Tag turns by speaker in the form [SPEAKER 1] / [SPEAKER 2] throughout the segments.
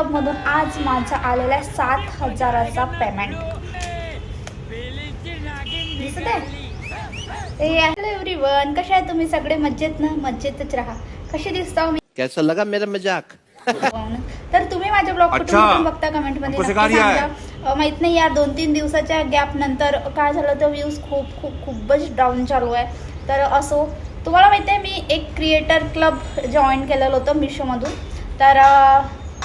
[SPEAKER 1] क्लबमधून आज माझा आलेला आहे 7,000चा पेमेंट. दिसत आहे एव्हरीवन, कशा आहे तुम्ही सगळे? मज्जेत ना? मज्जेतच राहा. कशी दिसता मी?
[SPEAKER 2] कैसा लगा मेरा मजाक?
[SPEAKER 1] तर तुम्ही माझ्या ब्लॉग कुठून बघता कमेंट मध्ये सांगा. माहित नाही यार, 2-3 दिवसाच्या गॅप नंतर काय झालं तर व्ह्यूज खूपच डाऊन चालू आहे. तर असो, तुम्हाला माहिती आहे मी एक क्रिएटर क्लब जॉईन केलेलं होतं मिशोमधून. तर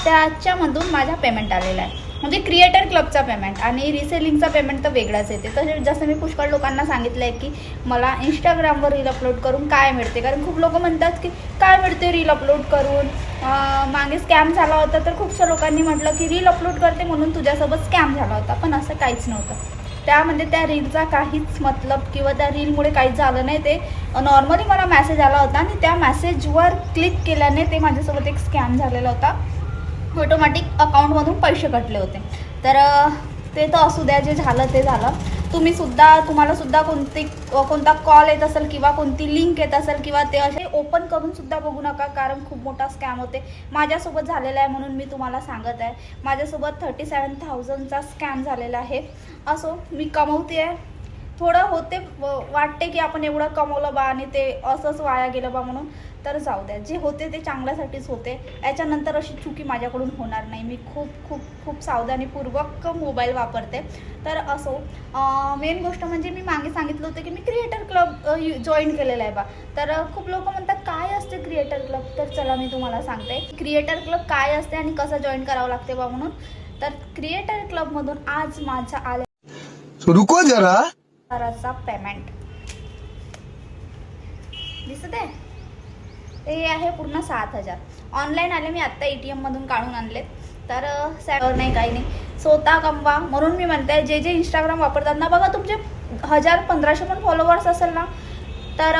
[SPEAKER 1] त्याच्यामधून माझा पेमेंट आलेला आहे, म्हणजे क्रिएटर क्लबचा पेमेंट. आणि रिसेलिंगचा पेमेंट तर वेगळाच येते. तर जसं मी पुष्कळ लोकांना सांगितलं आहे की मला इंस्टाग्रामवर रील अपलोड करून काय मिळते, कारण खूप लोक म्हणतात की काय मिळते रील अपलोड करून. मागे स्कॅम झाला होता, तर खूपशा लोकांनी म्हटलं की रील अपलोड करते म्हणून तुझ्यासोबत स्कॅम झाला होता. पण असं काहीच नव्हतं. त्यामध्ये त्या रीलचा काहीच मतलब किंवा त्या रीलमुळे काहीच झालं नाही. ते नॉर्मली मला मेसेज आला होता आणि त्या मेसेजवर क्लिक केल्याने ते माझ्यासोबत एक स्कॅम झालेला होता. ऑटोमॅटिक अकाउंटमधून पैसे कटले होते. तर ते तर असू द्या, जे झालं ते झालं. तुम्हाला सुद्धा कोणता कॉल येत असेल किंवा कोणती लिंक येत असेल किंवा ते असे ओपन करून सुद्धा बघू नका, कारण खूप मोठा स्कॅम होते. माझ्यासोबत झालेला आहे म्हणून मी तुम्हाला सांगत आहे. माझ्यासोबत 37,000चा स्कॅम झालेला आहे. असो, मी कमवते आहे. थोडं होते, वाटते की आपण एवढं कमवलं बा आणि ते असंच वाया गेलं बा म्हणून. तर जाऊ द्या, जे होते ते चांगल्यासाठीच होते. याच्यानंतर अशी चुकी माझ्याकडून होणार नाही. मी खूप सावधानीपूर्वक मोबाईल वापरते. तर असो, मेन गोष्ट म्हणजे मी मागे सांगितलं होतं की मी क्रिएटर क्लब जॉईन केलेला आहे बा. तर खूप लोक म्हणतात काय असते क्रिएटर क्लब. तर चला मी तुम्हाला सांगते क्रिएटर क्लब काय असते आणि कसं जॉईन करावं लागते बा म्हणून. तर क्रिएटर क्लबमधून आज माझा आले
[SPEAKER 3] रुको जरा
[SPEAKER 1] पेमेंट. दिसत आहे? ते आहे पूर्ण 7,000. ऑनलाईन आले, मी आत्ता ATM मधून काढून आणले. तर नाही, काही नाही, स्वतः कमवा. म्हणून मी म्हणते, जे इंस्टाग्राम वापरतात ना, बघा तुमचे 1000-1500 पण फॉलोवर्स असेल ना, तर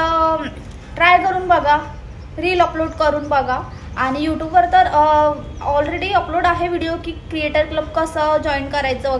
[SPEAKER 1] ट्राय करून बघा, रील अपलोड करून बघा. आणि यूट्यूबवर तर ऑलरेडी अपलोड आहे व्हिडिओ की क्रिएटर क्लब कसं जॉईन करायचं वगैरे.